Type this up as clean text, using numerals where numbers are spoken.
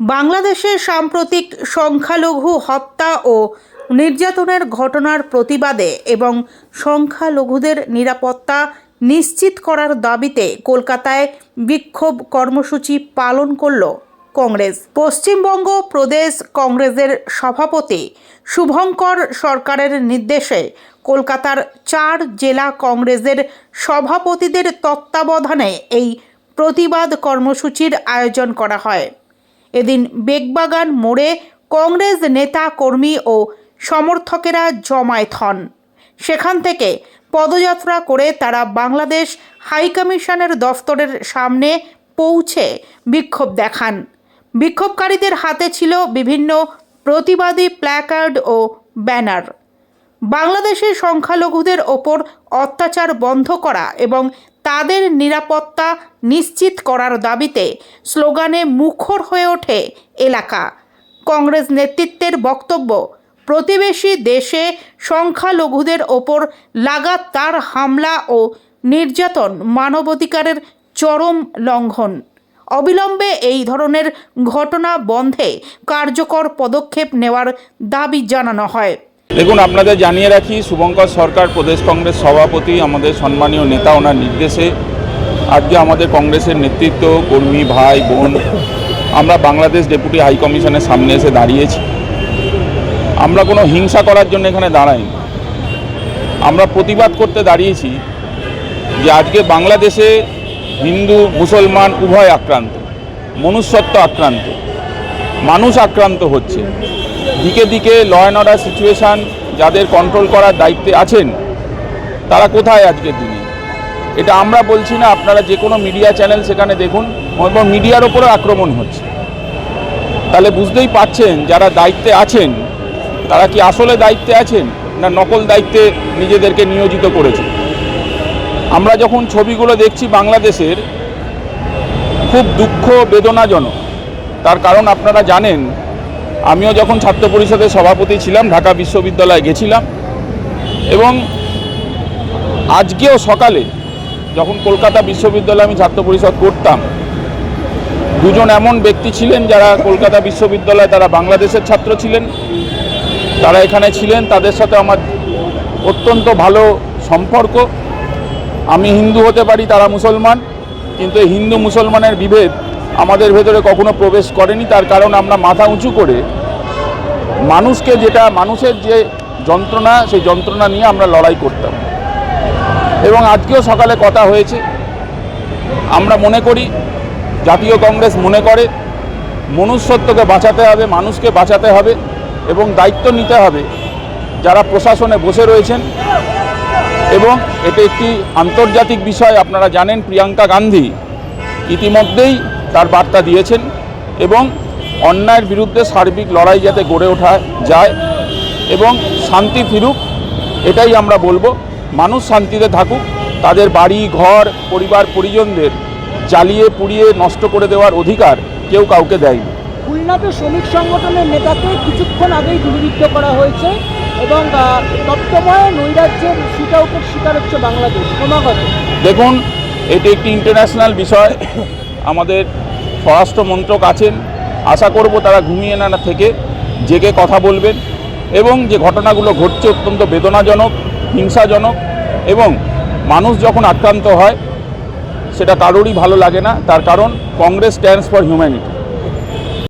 বাংলাদেশে সাম্প্রতিক সংখ্যালঘু হত্যা ও নির্যাতনের ঘটনার প্রতিবাদে এবং সংখ্যালঘুদের নিরাপত্তা নিশ্চিত করার দাবিতে কলকাতায় বিক্ষোভ কর্মসূচি পালন করল কংগ্রেস। পশ্চিমবঙ্গ প্রদেশ কংগ্রেসের সভাপতি শুভঙ্কর সরকারের নির্দেশে কলকাতার 4 জেলা কংগ্রেসের সভাপতিদের তত্ত্বাবধানে এই প্রতিবাদ কর্মসূচির আয়োজন করা হয়। এদিন বেগবাগান মোড়ে কংগ্রেস নেতা কর্মী ও সমর্থকেরা জমায়েত হন। সেখান থেকে পদযাত্রা করে তারা বাংলাদেশ হাইকমিশনের দফতরের সামনে পৌঁছে বিক্ষোভ দেখান। বিক্ষোভকারীদের হাতে ছিল বিভিন্ন প্রতিবাদী প্ল্যাকার্ড ও ব্যানার। বাংলাদেশের সংখ্যালঘুদের ওপর অত্যাচার বন্ধ করা এবং তাদের নিরাপত্তা নিশ্চিত করার দাবিতে স্লোগানে মুখর হয়ে ওঠে এলাকা। কংগ্রেস নেতৃত্বের বক্তব্য, প্রতিবেশী দেশে সংখ্যালঘুদের ওপর লাগাতার হামলা ও নির্যাতন মানবাধিকারের চরম লঙ্ঘন। অবিলম্বে এই ধরনের ঘটনা বন্ধে কার্যকর পদক্ষেপ নেওয়ার দাবি জানানো হয়। দেখুন, আপনাদের জানিয়ে রাখি, শুভঙ্কর সরকার প্রদেশ কংগ্রেস সভাপতি, আমাদের সম্মানীয় নেতা, ওনার নির্দেশে আজকে আমাদের কংগ্রেসের নেতৃত্ব, কর্মী, ভাই বোন, আমরা বাংলাদেশ ডেপুটি হাই কমিশনের সামনে এসে দাঁড়িয়েছি। আমরা কোনো হিংসা করার জন্য এখানে দাঁড়াইনি, আমরা প্রতিবাদ করতে দাঁড়িয়েছি যে আজকে বাংলাদেশে হিন্দু মুসলমান উভয় আক্রান্ত, মনুষ্যত্ব আক্রান্ত, মানুষ আক্রান্ত হচ্ছে। দিকে দিকে ল অ্যান্ড অর্ডার সিচুয়েশান যাদের কন্ট্রোল করার দায়িত্বে আছেন তারা কোথায় আজকের দিনে? এটা আমরা বলছি না, আপনারা যে কোনো মিডিয়া চ্যানেল সেখানে দেখুন, এবং মিডিয়ার ওপরও আক্রমণ হচ্ছে। তাহলে বুঝতেই পাচ্ছেন যারা দায়িত্বে আছেন তারা কি আসলে দায়িত্বে আছেন না নকল দায়িত্বে নিজেদেরকে নিয়োজিত করেছে। আমরা যখন ছবিগুলো দেখছি বাংলাদেশের, খুব দুঃখ বেদনাজনক। তার কারণ আপনারা জানেন, আমিও যখন ছাত্র পরিষদের সভাপতি ছিলাম ঢাকা বিশ্ববিদ্যালয়ে গেছিলাম, এবং আজকেও সকালে যখন কলকাতা বিশ্ববিদ্যালয়ে আমি ছাত্র পরিষদ করতাম, দুজন এমন ব্যক্তি ছিলেন যারা কলকাতা বিশ্ববিদ্যালয়ে, তারা বাংলাদেশের ছাত্র ছিলেন, তারা এখানে ছিলেন, তাদের সাথে আমার অত্যন্ত ভালো সম্পর্ক। আমি হিন্দু হতে পারি, তারা মুসলমান, কিন্তু এই হিন্দু মুসলমানের বিভেদ আমাদের ভেতরে কখনো প্রবেশ করেনি। তার কারণ আমরা মাথা উঁচু করে মানুষকে, যেটা মানুষের যে যন্ত্রণা, সেই যন্ত্রণা নিয়ে আমরা লড়াই করতাম। এবং আজকেও সকালে কথা হয়েছে, আমরা মনে করি, জাতীয় কংগ্রেস মনে করে, মনুষ্যত্বকে বাঁচাতে হবে, মানুষকে বাঁচাতে হবে এবং দায়িত্ব নিতে হবে যারা প্রশাসনে বসে রয়েছেন। এবং এটি একটি আন্তর্জাতিক বিষয়। আপনারা জানেন প্রিয়াঙ্কা গান্ধী ইতিমধ্যেই তার বার্তা দিয়েছেন, এবং অন্যায়ের বিরুদ্ধে সার্বিক লড়াই যাতে গড়ে ওঠা যায় এবং শান্তি ফিরুক, এটাই আমরা বলবো। মানুষ শান্তিতে থাকুক, তাদের বাড়ি ঘর পরিবার পরিজনদের জ্বালিয়ে পুড়িয়ে নষ্ট করে দেওয়ার অধিকার কেউ কাউকে দেয়নি। খুলনাতে শ্রমিক সংগঠনের নেতাকে কিছুক্ষণ আগেই গুলিবিদ্ধ করা হয়েছে এবং তত্ত্বময় নৈরাজ্যের শিকারের শিকার হচ্ছে বাংলাদেশ ক্রমাগত। দেখুন, এটি একটি ইন্টারন্যাশনাল বিষয়। আমাদের স্বরাষ্ট্র মন্ত্রক আছেন, আশা করব তারা ঘুমিয়ে না থেকে জেগে কথা বলবেন। এবং যে ঘটনাগুলো ঘটছে অত্যন্ত বেদনাজনক, হিংসাজনক, এবং মানুষ যখন আক্রান্ত হয় সেটা কারোরই ভালো লাগে না। তার কারণ কংগ্রেস স্ট্যান্ডস ফর হিউম্যানিটি।